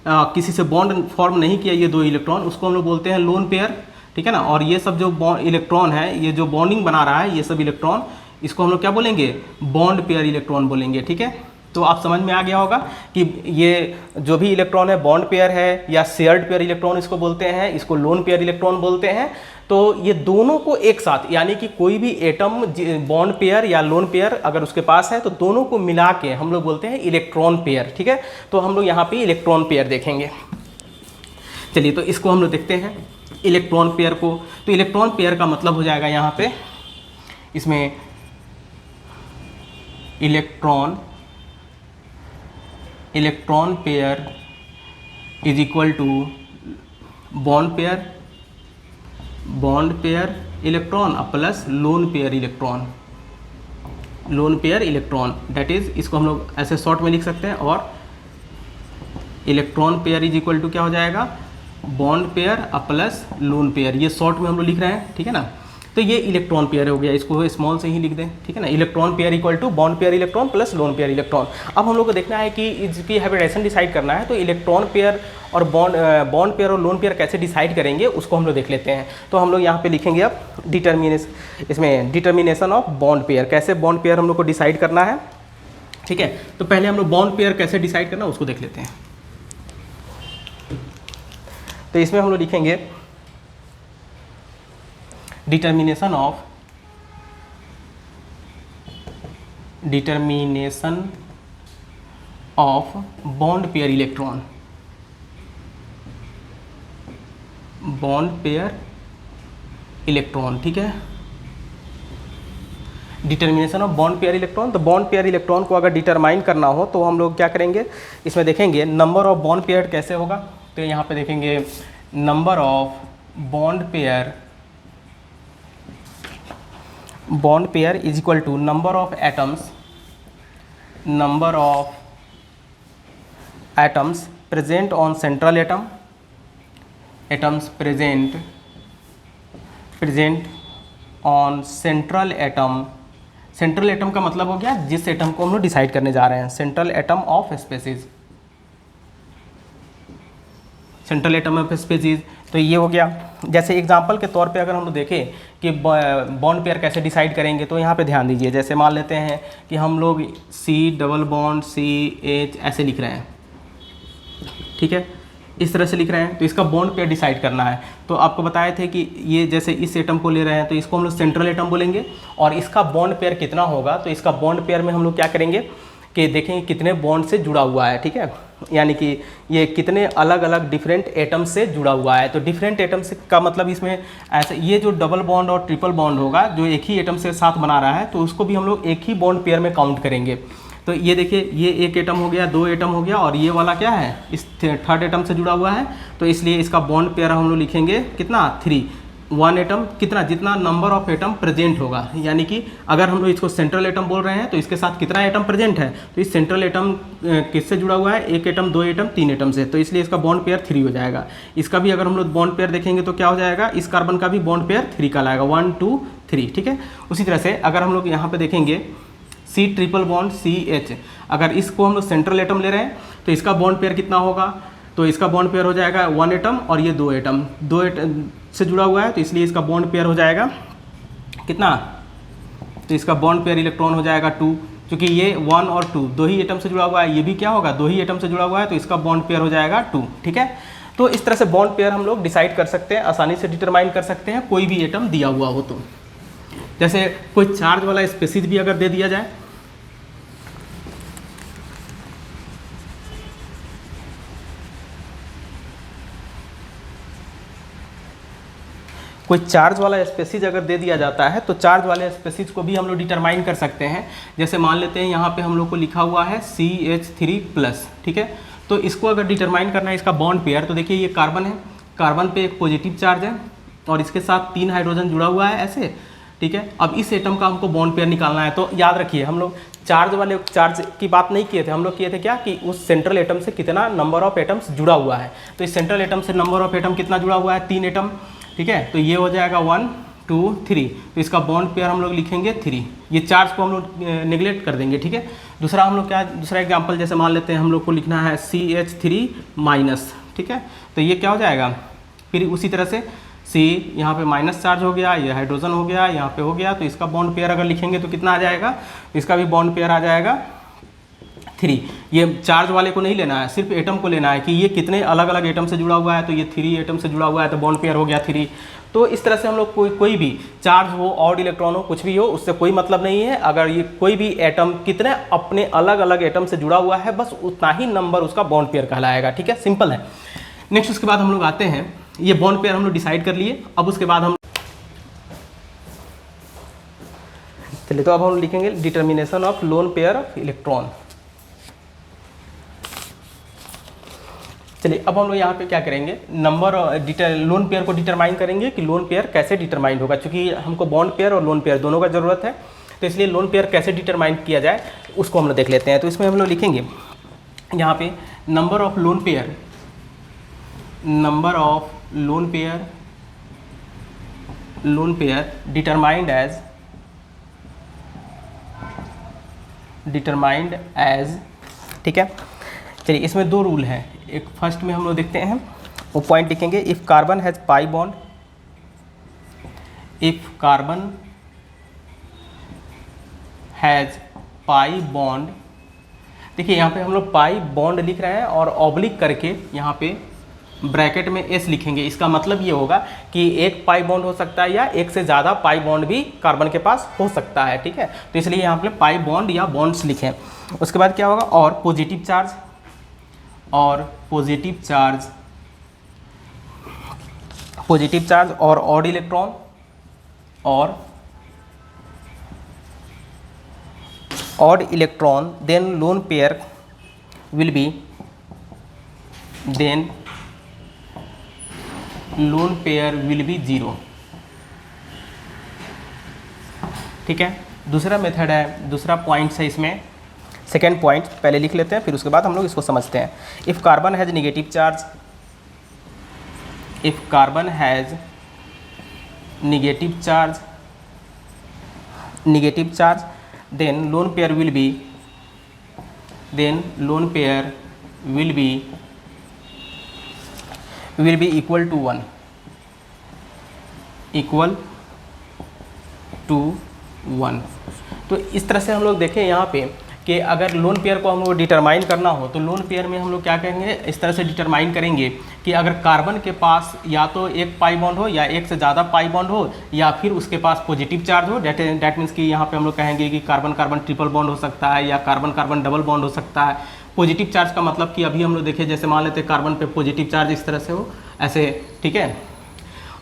किसी से बॉन्ड फॉर्म नहीं किया ये 2 इलेक्ट्रॉन, उसको हम लोग बोलते हैं लोन पेयर, ठीक है ना। और ये सब जो इलेक्ट्रॉन है, ये जो बॉन्डिंग बना रहा है, ये सब इलेक्ट्रॉन, इसको हम लोग क्या बोलेंगे, बॉन्ड पेयर इलेक्ट्रॉन बोलेंगे, ठीक है। तो आप समझ में आ गया होगा कि ये जो भी इलेक्ट्रॉन है बॉन्ड पेयर है या शेयर्ड पेयर इलेक्ट्रॉन इसको बोलते हैं, इसको लोन पेयर इलेक्ट्रॉन बोलते हैं। तो ये दोनों को एक साथ, यानी कि कोई भी एटम बॉन्ड पेयर या लोन पेयर अगर उसके पास है तो दोनों को मिला के हम लोग बोलते हैं इलेक्ट्रॉन पेयर, ठीक है। तो हम लोग यहाँ पे इलेक्ट्रॉन पेयर देखेंगे। चलिए, तो इसको हम लोग देखते हैं इलेक्ट्रॉन पेयर को। तो इलेक्ट्रॉन पेयर का मतलब हो जाएगा यहाँ पे, इसमें electron pair is equal to bond pair electron plus lone pair electron, that is, इसको हम लोग ऐसे शॉर्ट में लिख सकते हैं। और electron pair is equal to क्या हो जाएगा, bond pair plus lone pair, ये शॉर्ट में हम लोग लिख रहे हैं, ठीक है ना। तो ये इलेक्ट्रॉन पेयर हो गया, इसको स्मॉल से ही लिख दें, ठीक है ना। Electron pair equal to bond pair electron plus lone pair electron. अब हम लोग को देखना है कि इसकी हाइब्रिडाइजेशन डिसाइड करना है, तो इलेक्ट्रॉन पेयर और बॉन्ड पेयर और लोन पेयर कैसे डिसाइड करेंगे उसको हम लोग देख लेते हैं। तो हम लोग यहाँ पे लिखेंगे अब इसमें डिटर्मिनेशन ऑफ बॉन्ड पेयर, कैसे बॉन्ड पेयर हम लोग को डिसाइड करना है, ठीक है। तो पहले हम लोग बॉन्ड पेयर कैसे डिसाइड करना है उसको देख लेते हैं। तो इसमें हम लोग लिखेंगे determination of bond pair electron, ठीक है। Determination of bond pair electron, तो बॉन्ड पेयर इलेक्ट्रॉन को अगर डिटरमाइन करना हो तो हम लोग क्या करेंगे, इसमें देखेंगे नंबर ऑफ बॉन्ड पेयर कैसे होगा। तो यहाँ पे देखेंगे number of bond pair is equal to number of atoms present on central atom, present on central atom. Central atom का मतलब हो गया जिस एटम को हम लोग डिसाइड करने जा रहे हैं, central atom of species, central atom of species. तो ये हो गया। जैसे एग्जांपल के तौर पे अगर हम लोग देखें कि बॉन्ड पेयर कैसे डिसाइड करेंगे, तो यहाँ पे ध्यान दीजिए। जैसे मान लेते हैं कि हम लोग C डबल बॉन्ड CH ऐसे लिख रहे हैं, ठीक है, इस तरह से लिख रहे हैं। तो इसका बॉन्ड पेयर डिसाइड करना है। तो आपको बताए थे कि ये जैसे इस एटम को ले रहे हैं तो इसको हम लोग सेंट्रल एटम बोलेंगे, और इसका बॉन्ड पेयर कितना होगा, तो इसका बॉन्ड पेयर में हम लोग क्या करेंगे कि देखेंगे कितने बॉन्ड से जुड़ा हुआ है, ठीक है, यानी कि ये कितने अलग अलग डिफरेंट एटम से जुड़ा हुआ है। तो डिफरेंट एटम से का मतलब इसमें ऐसे, ये जो डबल बॉन्ड और ट्रिपल बॉन्ड होगा जो एक ही एटम से साथ बना रहा है, तो उसको भी हम लोग एक ही बॉन्ड पेयर में काउंट करेंगे। तो ये देखिए, ये एक एटम हो गया, दो एटम हो गया, और ये वाला क्या है, इस थर्ड एटम से जुड़ा हुआ है। तो इसलिए इसका बॉन्ड पेयर हम लोग लिखेंगे कितना, 3। वन एटम कितना, जितना नंबर ऑफ एटम प्रेजेंट होगा, यानी कि अगर हम लोग इसको सेंट्रल एटम बोल रहे हैं तो इसके साथ कितना एटम प्रेजेंट है, तो इस सेंट्रल एटम किससे जुड़ा हुआ है, एक एटम, दो एटम, तीन एटम से। तो इसलिए इसका बॉन्ड पेयर 3 हो जाएगा। इसका भी अगर हम लोग बॉन्ड पेयर देखेंगे तो क्या हो जाएगा, इस कार्बन का भी बॉन्ड पेयर 3 का लाएगा, 1 2 3, ठीक है। उसी तरह से अगर हम लोग यहाँ पे देखेंगे C ट्रिपल बॉन्ड CH, अगर इसको हम लोग सेंट्रल एटम ले रहे हैं तो इसका बॉन्ड पेयर कितना होगा, तो इसका बॉन्ड पेयर हो जाएगा 1 एटम, और ये 2 एटम से जुड़ा हुआ है, तो इसलिए इसका बॉन्ड पेयर हो जाएगा कितना, तो इसका बॉन्ड पेयर इलेक्ट्रॉन हो जाएगा 2, क्योंकि ये 1 और 2 दो ही एटम से जुड़ा हुआ है, ये भी क्या होगा, 2 ही एटम से जुड़ा हुआ है, तो इसका बॉन्ड पेयर हो जाएगा 2, ठीक है। तो इस तरह से बॉन्ड पेयर हम लोग डिसाइड कर सकते हैं, आसानी से डिटरमाइन कर सकते हैं, कोई भी एटम दिया हुआ हो तो। जैसे कोई चार्ज वाला स्पेसीज भी अगर दे दिया जाए, कोई चार्ज वाला स्पेसीज अगर दे दिया जाता है तो चार्ज वाले स्पेसीज को भी हम लोग डिटरमाइन कर सकते हैं। जैसे मान लेते हैं यहाँ पे हम लोग को लिखा हुआ है CH3+, ठीक है। तो इसको अगर डिटरमाइन करना है इसका बॉन्ड पेयर, तो देखिए ये कार्बन है, कार्बन पे एक पॉजिटिव चार्ज है और इसके साथ 3 हाइड्रोजन जुड़ा हुआ है ऐसे, ठीक है। अब इस एटम का हमको बॉन्ड पेयर निकालना है। तो याद रखिए, हम लोग चार्ज की बात नहीं किए थे, हम लोग किए थे क्या कि उस सेंट्रल एटम से कितना नंबर ऑफ एटम्स जुड़ा हुआ है। तो इस सेंट्रल एटम से नंबर ऑफ एटम कितना जुड़ा हुआ है, 3 एटम, ठीक है। तो ये हो जाएगा 1 2 3, तो इसका बॉन्ड पेयर हम लोग लिखेंगे 3। ये चार्ज को हम लोग नेग्लेक्ट कर देंगे, ठीक है। दूसरा हम लोग क्या, दूसरा एग्जांपल जैसे मान लेते हैं हम लोग को लिखना है CH3-, ठीक है। तो ये क्या हो जाएगा, फिर उसी तरह से C यहाँ पे माइनस चार्ज हो गया, ये हाइड्रोजन हो गया, यहाँ पे हो गया, तो इसका बॉन्ड पेयर अगर लिखेंगे तो कितना आ जाएगा, इसका भी बॉन्ड पेयर आ जाएगा 3। ये चार्ज वाले को नहीं लेना है, सिर्फ एटम को लेना है कि ये कितने अलग अलग एटम से जुड़ा हुआ है, तो ये 3 एटम से जुड़ा हुआ है, तो बॉन्ड पेयर हो गया 3। तो इस तरह से हम लोग कोई भी चार्ज हो, ऑड इलेक्ट्रॉन हो, कुछ भी हो, उससे कोई मतलब नहीं है। अगर ये कोई भी एटम कितने अपने अलग अलग एटम से जुड़ा हुआ है, बस उतना ही नंबर उसका बॉन्ड पेयर कहलाएगा, ठीक है, सिंपल है। नेक्स्ट उसके बाद हम लोग आते हैं, ये बॉन्ड पेयर हम लोग डिसाइड कर लिए। अब उसके बाद हम चलिए, तो अब हम लिखेंगे determination of lone pair of electron. चलिए, अब हम लोग यहाँ पे क्या करेंगे, लोन पेयर को डिटरमाइन करेंगे कि लोन पेयर कैसे डिटरमाइन होगा, क्योंकि हमको बॉन्ड पेयर और लोन पेयर दोनों का ज़रूरत है। तो इसलिए लोन पेयर कैसे डिटरमाइन किया जाए उसको हम लोग देख लेते हैं। तो इसमें हम लोग लिखेंगे यहाँ पे number of lone pair number of lone pair determined as, ठीक है। चलिए इसमें दो रूल हैं, एक फर्स्ट में हम लोग देखते हैं, वो पॉइंट लिखेंगे, if carbon has pi bond, if carbon has pi bond, देखिए यहाँ पे हम लोग पाई बॉन्ड लिख रहे हैं और ऑब्लिक करके यहाँ पे ब्रैकेट में एस लिखेंगे। इसका मतलब ये होगा कि एक पाई बॉन्ड हो सकता है या एक से ज़्यादा पाई बॉन्ड भी कार्बन के पास हो सकता है, ठीक है। तो इसलिए यहाँ पे पाई बॉन्ड या बॉन्ड्स लिखें। उसके बाद क्या होगा, और पॉजिटिव चार्ज, और पॉजिटिव चार्ज और ऑड इलेक्ट्रॉन, और odd electron, then lone pair will be zero, ठीक है। दूसरा मेथड है, दूसरा पॉइंट है इसमें, सेकेंड पॉइंट पहले लिख लेते हैं फिर उसके बाद हम लोग इसको समझते हैं। If carbon has negative charge, if carbon has negative charge then lone pair will be equal to 1, तो इस तरह से हम लोग देखें यहाँ पे कि अगर लोन पेयर को हम लोग डिटरमाइन करना हो तो लोन पेयर में हम लोग क्या करेंगे, इस तरह से डिटरमाइन करेंगे कि अगर कार्बन के पास या तो एक पाई बॉन्ड हो या एक से ज़्यादा पाई बॉन्ड हो या फिर उसके पास पॉजिटिव चार्ज हो, डैट मीन्स कि यहाँ पे हम लोग कहेंगे कि कार्बन कार्बन ट्रिपल बॉन्ड हो सकता है या कार्बन कार्बन डबल बॉन्ड हो सकता है। पॉजिटिव चार्ज का मतलब कि अभी हम लोग देखें, जैसे मान लेते हैं कार्बन पे पॉजिटिव चार्ज इस तरह से हो ऐसे, ठीक है,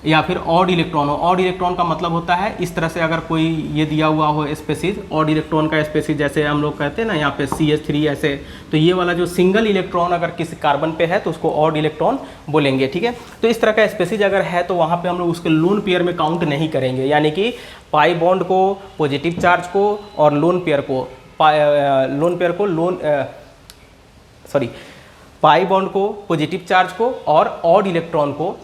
या फिर ऑड इलेक्ट्रॉन हो। ऑड इलेक्ट्रॉन का मतलब होता है इस तरह से, अगर कोई ये दिया हुआ हो स्पेसिस, ऑड इलेक्ट्रॉन का स्पेसिस जैसे हम लोग कहते हैं ना यहाँ पे CH3 ऐसे, तो ये वाला जो सिंगल इलेक्ट्रॉन अगर किसी कार्बन पे है तो उसको ऑड इलेक्ट्रॉन बोलेंगे, ठीक है। तो इस तरह का स्पेसिस अगर है तो वहाँ पे हम लोग उसके लोन पेयर में काउंट नहीं करेंगे, यानी कि पाई बॉन्ड को, पॉजिटिव चार्ज को और लोन पेयर को, पाई बॉन्ड को, पॉजिटिव चार्ज को और ऑड इलेक्ट्रॉन को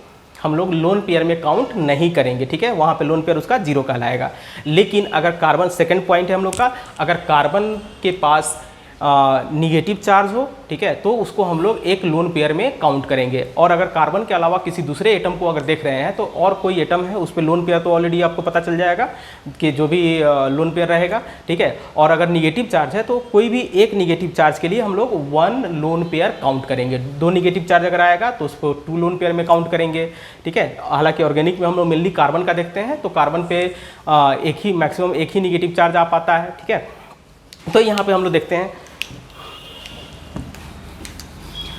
हम लोग लोन पेयर में काउंट नहीं करेंगे, ठीक है। वहाँ पे लोन पेयर उसका जीरो कहलाएगा। लेकिन अगर कार्बन, सेकंड पॉइंट है हम लोग का, अगर कार्बन के पास निगेटिव चार्ज हो, ठीक है, तो उसको हम लोग एक लोन पेयर में काउंट करेंगे। और अगर कार्बन के अलावा किसी दूसरे एटम को अगर देख रहे हैं तो और कोई एटम है उस पर लोन पेयर तो ऑलरेडी आपको पता चल जाएगा कि जो भी लोन पेयर रहेगा, ठीक है। और अगर निगेटिव चार्ज है तो कोई भी एक निगेटिव चार्ज के लिए हम लोग 1 लोन पेयर काउंट करेंगे। 2 निगेटिव चार्ज अगर आएगा तो उसको 2 लोन पेयर में काउंट करेंगे, ठीक है। हालांकि ऑर्गेनिक में हम लोग मेनली कार्बन का देखते हैं तो कार्बन पे मैक्सिमम एक ही निगेटिव चार्ज आ पाता है, ठीक है। तो यहाँ पे हम लोग देखते हैं,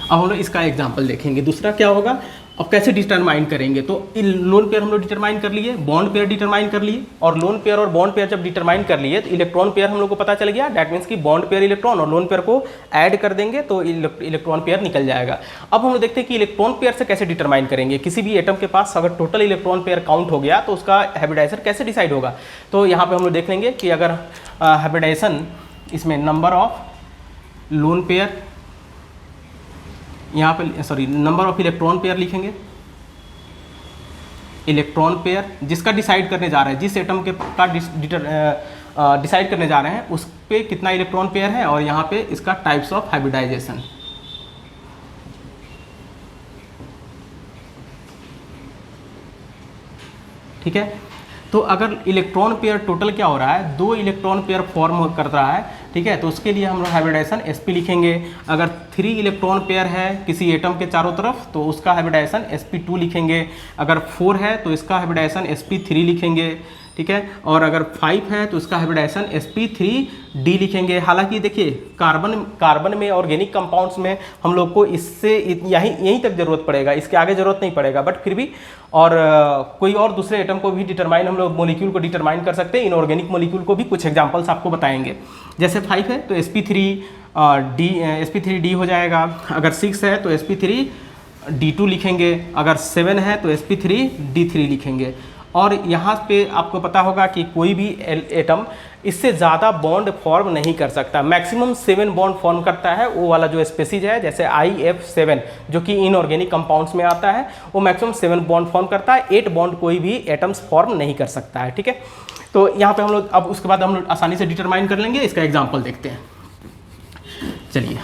अब हम लोग इसका एग्जांपल देखेंगे। दूसरा क्या होगा, अब कैसे डिटरमाइन करेंगे, तो लोन पेयर हम लोग डिटरमाइन कर लिए, बॉन्ड पेयर डिटरमाइन कर लिए, और लोन पेयर और बॉन्ड पेयर जब डिटरमाइन कर लिए तो इलेक्ट्रॉन पेयर हम लोग को पता चल गया। डैट मीन्स कि बॉन्ड पेयर इलेक्ट्रॉन और लोन पेयर को ऐड कर देंगे तो इलेक्ट्रॉन पेयर निकल जाएगा। अब हम लोग देखते हैं कि इलेक्ट्रॉन पेयर से कैसे डिटरमाइन करेंगे। किसी भी एटम के पास अगर टोटल इलेक्ट्रॉन पेयर काउंट हो गया तो उसका हाइब्रिडाइजेशन कैसे डिसाइड होगा। तो यहाँ पर हम लोग देख लेंगे कि अगर हाइब्रिडाइजेशन, इसमें नंबर ऑफ लोन पेयर, यहाँ पे sorry number of electron pair लिखेंगे, इलेक्ट्रॉन पेयर जिसका डिसाइड करने जा रहे हैं, जिस एटम के का डिसाइड करने जा रहे हैं उस पे कितना इलेक्ट्रॉन पेयर है, और यहाँ पे इसका टाइप्स ऑफ हाइब्रिडाइजेशन, ठीक है। तो अगर इलेक्ट्रॉन पेयर टोटल क्या हो रहा है, 2 इलेक्ट्रॉन पेयर फॉर्म कर रहा है, ठीक है, तो उसके लिए हम लोग हाइब्रिडाइजेशन sp लिखेंगे। अगर 3 इलेक्ट्रॉन पेयर है किसी एटम के चारों तरफ तो उसका हाइब्रिडाइजेशन sp2 लिखेंगे। अगर 4 है तो इसका हाइब्रिडाइजेशन sp3 लिखेंगे, ठीक है। और अगर 5 है तो इसका हाइब्रिडाइजेशन sp3d लिखेंगे। हालांकि देखिए कार्बन में ऑर्गेनिक कंपाउंड्स में हम लोग को इससे यहीं तक जरूरत पड़ेगा, इसके आगे जरूरत नहीं पड़ेगा, बट फिर भी और कोई और दूसरे एटम को भी डिटरमाइन, हम लोग मॉलिक्यूल को डिटरमाइन कर सकते हैं। इनऑर्गेनिक मॉलिक्यूल को भी कुछ एग्जांपल्स आपको बताएंगे। जैसे 5 है तो sp3d हो जाएगा। अगर 6 है तो sp3d2 लिखेंगे। अगर 7 है तो sp3d3 लिखेंगे। और यहाँ पे आपको पता होगा कि कोई भी एटम इससे ज़्यादा बॉन्ड फॉर्म नहीं कर सकता। मैक्सिमम 7 बॉन्ड फॉर्म करता है वो वाला जो स्पेसीज है, जैसे IF7 जो कि इनऑर्गेनिक कंपाउंड्स में आता है, वो मैक्सिमम 7 बॉन्ड फॉर्म करता है। 8 बॉन्ड कोई भी एटम्स फॉर्म नहीं कर सकता है, ठीक है। तो यहाँ पे हम लोग अब उसके बाद हम लोग आसानी से डिटरमाइन कर लेंगे। इसका एग्जाम्पल देखते हैं, चलिए।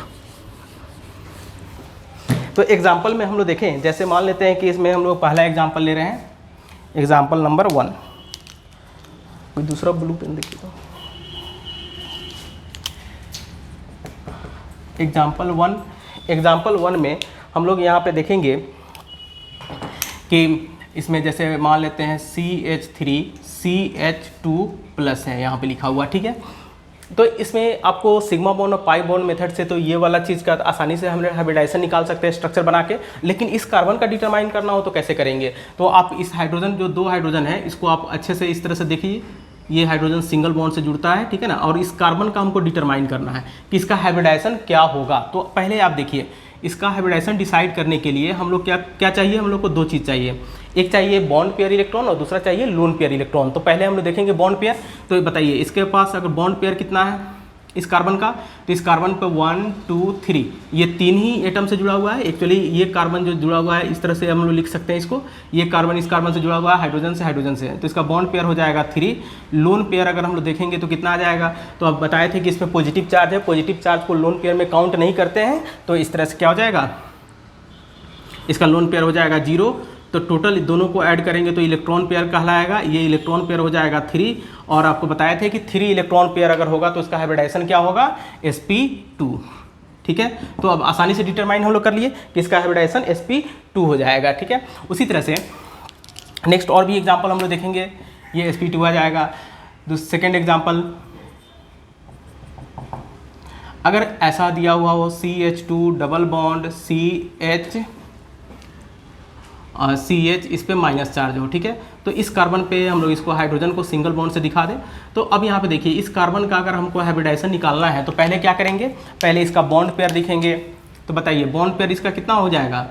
तो एग्जाम्पल में हम लोग देखें, जैसे मान लेते हैं कि इसमें हम लोग पहला एग्जाम्पल ले रहे हैं, एग्जाम्पल नंबर 1। कोई दूसरा ब्लू पेन देखिए तो। एग्जाम्पल 1 में हम लोग यहाँ पे देखेंगे कि इसमें जैसे मान लेते हैं CH3CH2+ है यहाँ पे लिखा हुआ, ठीक है। तो इसमें आपको सिग्मा बॉन्ड और पाई बॉन्ड मेथड से तो ये वाला चीज़ का आसानी से हम हाइब्रिडाइजेशन निकाल सकते हैं स्ट्रक्चर बना के, लेकिन इस कार्बन का डिटरमाइन करना हो तो कैसे करेंगे। तो आप इस हाइड्रोजन, जो 2 हाइड्रोजन है, इसको आप अच्छे से इस तरह से देखिए, ये हाइड्रोजन सिंगल बॉन्ड से जुड़ता है, ठीक है ना। और इस कार्बन का हमको डिटरमाइन करना है कि इसका हाइब्रिडाइजेशन क्या होगा। तो पहले आप देखिए, इसका हाइब्रिडाइजेशन डिसाइड करने के लिए हम लोग क्या चाहिए, हम लोग को 2 चीज़ चाहिए। एक चाहिए बॉन्ड पेयर इलेक्ट्रॉन और दूसरा चाहिए लोन पेयर इलेक्ट्रॉन। तो पहले हम लोग देखेंगे बॉन्ड पेयर। तो बताइए इसके पास अगर बॉन्ड पेयर कितना है इस कार्बन का, तो इस कार्बन पे 1 2 3 ये 3 ही एटम से जुड़ा हुआ है। एक्चुअली ये कार्बन जो जुड़ा हुआ है, इस तरह से हम लोग लिख सकते हैं इसको, ये कार्बन इस कार्बन से जुड़ा हुआ है, हाइड्रोजन से, तो इसका बॉन्ड पेयर हो जाएगा 3। लोन पेयर अगर हम लोग देखेंगे तो कितना आ जाएगा, तो अब बताए थे कि इसमें पॉजिटिव चार्ज है, पॉजिटिव चार्ज को लोन पेयर में काउंट नहीं करते हैं, तो इस तरह से क्या हो जाएगा, इसका लोन पेयर हो जाएगा 0। तो टोटल दोनों को ऐड करेंगे तो इलेक्ट्रॉन पेयर कहलाएगा, ये इलेक्ट्रॉन पेयर हो जाएगा 3। और आपको बताए थे कि 3 इलेक्ट्रॉन पेयर अगर होगा तो इसका हाइब्रिडाइजेशन क्या होगा, sp2, ठीक है। तो अब आसानी से डिटरमाइन हम लोग कर लिए कि इसका हाइब्रिडाइजेशन sp2 हो जाएगा, ठीक है। उसी तरह से नेक्स्ट और भी एग्जाम्पल हम लोग देखेंगे, ये sp2 आ जाएगा। सेकेंड एग्जाम्पल, अगर ऐसा दिया हुआ हो CH2 डबल बॉन्ड CH इस पे माइनस चार्ज हो, ठीक है। तो इस कार्बन पे हम लोग इसको हाइड्रोजन को सिंगल बॉन्ड से दिखा दें। तो अब यहाँ पे देखिए, इस कार्बन का अगर हमको हाइब्रिडाइजेशन निकालना है तो पहले क्या करेंगे, पहले इसका बॉन्ड पेयर दिखेंगे। तो बताइए बॉन्ड पेयर इसका कितना हो जाएगा,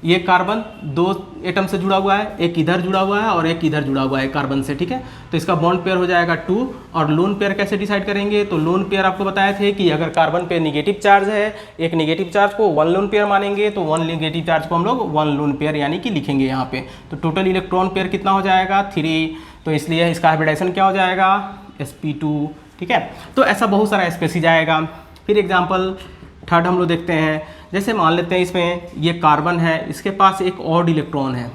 ये कार्बन 2 एटम से जुड़ा हुआ है, एक इधर जुड़ा हुआ है और एक इधर जुड़ा हुआ है कार्बन से, ठीक है। तो इसका बॉन्ड पेयर हो जाएगा 2। और लोन पेयर कैसे डिसाइड करेंगे, तो लोन पेयर आपको बताए थे कि अगर कार्बन पे निगेटिव चार्ज है, एक निगेटिव चार्ज को 1 लोन पेयर मानेंगे, तो 1 निगेटिव चार्ज को हम लोग 1 लोन पेयर यानी कि लिखेंगे यहाँ पे। तो टोटल इलेक्ट्रॉन पेयर कितना हो जाएगा, 3। तो इसलिए इसका हाइब्रिडाइजेशन क्या हो जाएगा, sp2, ठीक है। तो ऐसा बहुत सारा स्पेसीज आएगा। फिर एग्जाम्पल 3 हम लोग देखते हैं, जैसे मान लेते हैं इसमें ये कार्बन है, इसके पास एक ऑड इलेक्ट्रॉन है,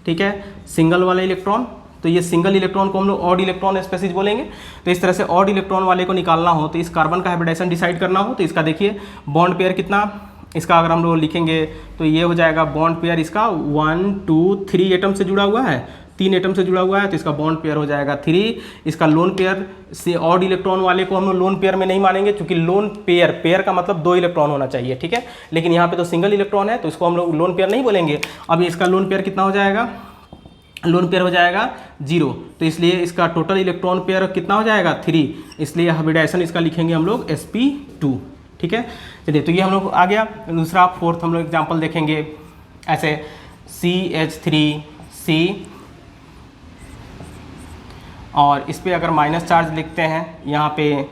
ठीक है, सिंगल वाला इलेक्ट्रॉन। तो ये सिंगल इलेक्ट्रॉन को हम लोग ऑड इलेक्ट्रॉन स्पेसीज बोलेंगे। तो इस तरह से ऑड इलेक्ट्रॉन वाले को निकालना हो, तो इस कार्बन का हाइब्रिडाइजेशन डिसाइड करना हो, तो इसका देखिए बॉन्ड पेयर कितना, इसका अगर हम लोग लिखेंगे तो ये हो जाएगा बॉन्ड पेयर इसका 1 2 3 एटम से जुड़ा हुआ है, 3 एटम से जुड़ा हुआ है, तो इसका बॉन्ड पेयर हो जाएगा 3। इसका लोन पेयर से ऑड इलेक्ट्रॉन वाले को हम लोग लोन पेयर में नहीं मानेंगे, क्योंकि लोन पेयर का मतलब 2 इलेक्ट्रॉन होना चाहिए, ठीक है। लेकिन यहाँ पे तो सिंगल इलेक्ट्रॉन है, तो इसको हम लोग लोन पेयर नहीं बोलेंगे। अब इसका लोन पेयर कितना हो जाएगा, लोन पेयर हो जाएगा 0। तो इसलिए इसका टोटल इलेक्ट्रॉन पेयर कितना हो जाएगा, 3। इसलिए हाइब्रिडाइजेशन इसका लिखेंगे हम लोग sp2, ठीक है। चलिए, तो ये हम लोग आ गया। दूसरा 4th हम लोग एग्जाम्पल देखेंगे, ऐसे CH3C, और इस पर अगर माइनस चार्ज लिखते हैं, यहाँ पे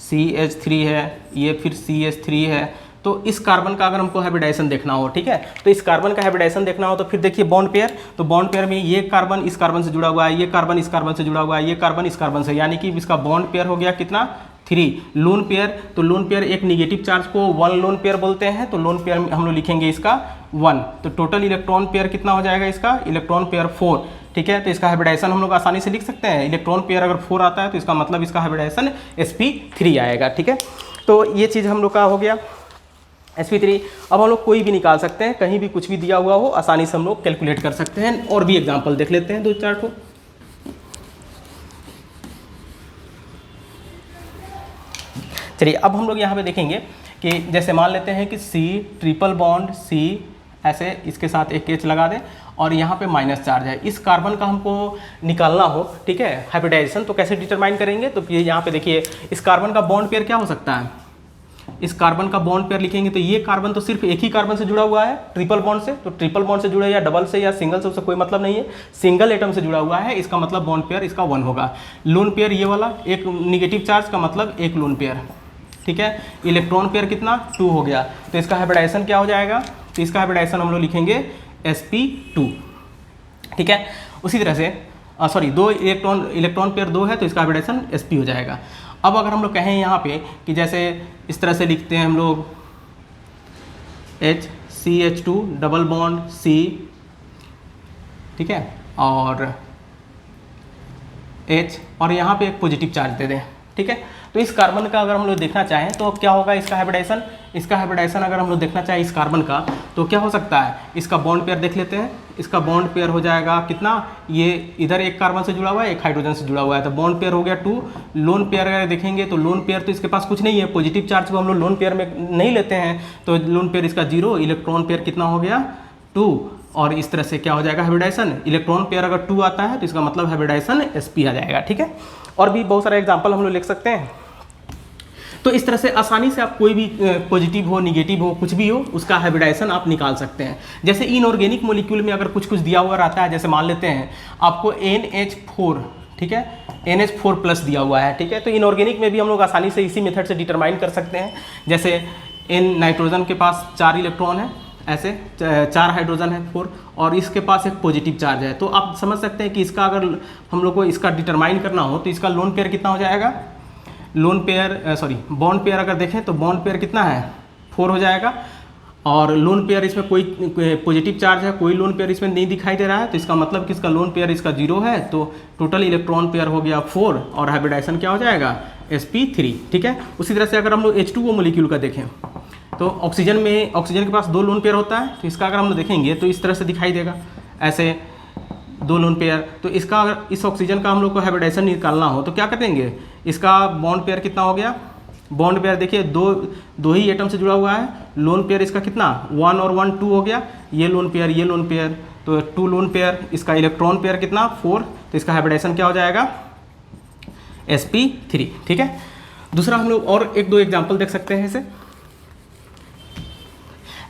CH3 है, ये फिर CH3 है। तो इस कार्बन का अगर हमको हाइब्रिडाइजेशन देखना हो, ठीक है, तो इस कार्बन का हाइब्रिडाइजेशन देखना हो तो फिर देखिए बॉन्ड पेयर। तो बॉन्ड पेयर में ये कार्बन इस कार्बन से जुड़ा हुआ है, ये कार्बन इस कार्बन से जुड़ा हुआ है, ये कार्बन इस कार्बन से, यानी कि इसका बॉन्ड पेयर हो गया कितना, 3। लोन पेयर, तो लोन पेयर एक निगेटिव चार्ज को 1 लोन पेयर बोलते हैं, तो लोन पेयर हम लोग लिखेंगे इसका 1। तो टोटल इलेक्ट्रॉन पेयर कितना हो जाएगा, इसका इलेक्ट्रॉन पेयर 4, ठीक है। तो इसका हाइब्रिडाइजेशन हम लोग आसानी से लिख सकते हैं, इलेक्ट्रॉन पेयर अगर 4 आता है तो इसका मतलब इसका हाइब्रिडाइजेशन sp3 आएगा, ठीक है। तो ये चीज़ हम लोग का हो गया sp3। अब हम लोग कोई भी निकाल सकते हैं, कहीं भी कुछ भी दिया हुआ हो, आसानी से हम लोग कैलकुलेट कर सकते हैं। और भी एग्जाम्पल देख लेते हैं 2-4 को। चलिए, अब हम लोग यहाँ पे देखेंगे कि जैसे मान लेते हैं कि C ट्रिपल बॉन्ड C, ऐसे इसके साथ एक H लगा दें और यहाँ पे माइनस चार्ज है। इस कार्बन का हमको निकालना हो, ठीक है, हाइब्रिडाइजेशन, तो कैसे डिटरमाइन करेंगे, तो ये यहाँ पे देखिए इस कार्बन का बॉन्ड पेयर क्या हो सकता है, इस कार्बन का बॉन्ड पेयर लिखेंगे तो ये कार्बन तो सिर्फ एक ही कार्बन से जुड़ा हुआ है ट्रिपल बॉन्ड से, तो ट्रिपल बॉन्ड से जुड़ा या डबल से या सिंगल से उससे कोई मतलब नहीं है, सिंगल एटम से जुड़ा हुआ है, इसका मतलब बॉन्ड पेयर इसका 1 होगा। लोन पेयर ये वाला एक निगेटिव चार्ज का मतलब एक लोन पेयर, ठीक है। इलेक्ट्रॉन पेयर कितना 2 हो गया, तो इसका हाइब्रिडाइजेशन क्या हो जाएगा, तो इसका हाइब्रिडाइजेशन हम लोग लिखेंगे sp2, ठीक है। उसी तरह से सॉरी 2 इलेक्ट्रॉन पेयर 2 है तो इसका हाइब्रिडाइजेशन sp हो जाएगा। अब अगर हम लोग कहें यहाँ पे कि जैसे इस तरह से लिखते हैं हम लोग HCH2 डबल बॉन्ड C, ठीक है, और H और यहाँ पे एक पॉजिटिव चार्ज दे दें, ठीक है। तो इस कार्बन का अगर हम लोग देखना चाहें तो क्या होगा इसका हाइब्रिडाइजेशन, इसका हाइब्रिडाइजेशन अगर हम लोग देखना चाहें इस कार्बन का तो क्या हो सकता है, इसका बॉन्ड पेयर देख लेते हैं। इसका बॉन्ड पेयर हो जाएगा कितना, ये इधर एक कार्बन से जुड़ा हुआ है एक हाइड्रोजन से जुड़ा हुआ है, तो बॉन्ड पेयर हो गया 2। लोन पेयर अगर देखेंगे तो लोन पेयर तो इसके पास कुछ नहीं है, पॉजिटिव चार्ज को हम लोग लोन पेयर में नहीं लेते हैं, तो लोन पेयर इसका 0, इलेक्ट्रॉन पेयर कितना हो गया 2, और इस तरह से क्या हो जाएगा हाइब्रिडाइजेशन, इलेक्ट्रॉन पेयर अगर 2 आता है तो इसका मतलब हाइब्रिडाइजेशन sp आ जाएगा, ठीक है। और भी बहुत सारे एग्जाम्पल हम लोग लिख सकते हैं। तो इस तरह से आसानी से आप कोई भी पॉजिटिव हो निगेटिव हो कुछ भी हो उसका हाइब्रिडाइजेशन आप निकाल सकते हैं। जैसे इनऑर्गेनिक मॉलिक्यूल में अगर कुछ कुछ दिया हुआ रहता है, जैसे मान लेते हैं आपको NH4, ठीक है, NH4 प्लस दिया हुआ है, ठीक है, तो इनऑर्गेनिक में भी हम लोग आसानी से इसी मेथड से डिटरमाइन कर सकते हैं। जैसे नाइट्रोजन के पास 4 इलेक्ट्रॉन है, ऐसे 4 हाइड्रोजन है 4, और इसके पास एक पॉजिटिव चार्ज है, तो आप समझ सकते हैं कि इसका अगर हम लोग को इसका डिटरमाइन करना हो तो इसका लोन पेयर कितना हो जाएगा, lone pair sorry bond pair अगर देखें तो बॉन्ड पेयर कितना है 4 हो जाएगा, और लोन पेयर इसमें कोई पॉजिटिव चार्ज है, कोई लोन पेयर इसमें नहीं दिखाई दे रहा है, तो इसका मतलब कि इसका लोन पेयर इसका 0 है, तो टोटल इलेक्ट्रॉन पेयर हो गया 4 और हाइब्रिडाइजेशन क्या हो जाएगा sp3, ठीक है। उसी तरह से अगर हम लोग H2O मॉलिक्यूल का देखें तो ऑक्सीजन के पास 2 लोन पेयर होता है, तो इसका अगर हम लोग देखेंगे तो इस तरह से दिखाई देगा, ऐसे 2 लोन पेयर। तो इसका अगर इस ऑक्सीजन का हम लोग को हाइब्रिडाइजेशन निकालना हो तो क्या करेंगे, इसका बॉन्ड पेयर कितना हो गया, बॉन्ड पेयर देखिए दो ही एटम से जुड़ा हुआ है, लोन पेयर इसका कितना 1 और 1 2 हो गया, ये लोन पेयर तो 2 लोन पेयर, इसका इलेक्ट्रॉन पेयर कितना 4, तो इसका हाइब्रिडाइजेशन क्या हो जाएगा sp3, ठीक है। दूसरा हम लोग और 1-2 एग्जाम्पल देख सकते हैं इसे।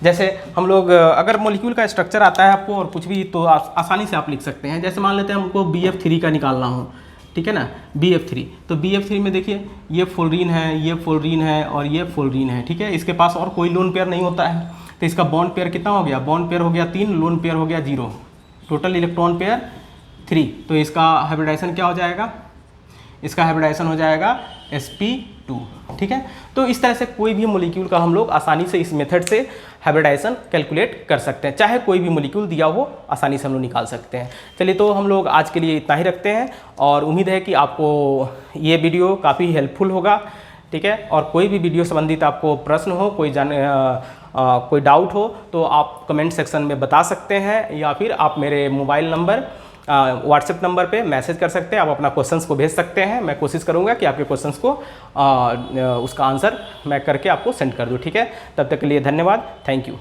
जैसे हम लोग अगर मॉलिक्यूल का स्ट्रक्चर आता है आपको और कुछ भी तो आसानी से आप लिख सकते हैं। जैसे मान लेते हैं हमको BF3 का निकालना हो, ठीक है ना, BF3, तो BF3 में देखिए ये फ्लोरीन है, ये फ्लोरीन है और ये फ्लोरीन है, ठीक है। इसके पास और कोई लोन पेयर नहीं होता है, तो इसका बॉन्ड पेयर कितना हो गया, बॉन्ड पेयर हो गया 3, लोन पेयर हो गया 0, टोटल इलेक्ट्रॉन पेयर 3, तो इसका हाइब्रिडाइजेशन क्या हो जाएगा, इसका हाइब्रिडाइजेशन हो जाएगा sp2, ठीक है। तो इस तरह से कोई भी मॉलिक्यूल का हम लोग आसानी से इस मेथड से हाइब्रिडाइजेशन कैलकुलेट कर सकते हैं, चाहे कोई भी मॉलिक्यूल दिया हो आसानी से हम लोग निकाल सकते हैं। चलिए तो हम लोग आज के लिए इतना ही रखते हैं और उम्मीद है कि आपको ये वीडियो काफ़ी हेल्पफुल होगा, ठीक है। और कोई भी वीडियो संबंधित आपको प्रश्न हो, कोई डाउट हो तो आप कमेंट सेक्शन में बता सकते हैं, या फिर आप मेरे मोबाइल नंबर व्हाट्सएप नंबर पे मैसेज कर सकते हैं, आप अपना क्वेश्चंस को भेज सकते हैं। मैं कोशिश करूंगा कि आपके क्वेश्चंस को उसका आंसर मैं करके आपको सेंड कर दूं, ठीक है। तब तक के लिए धन्यवाद, थैंक यू।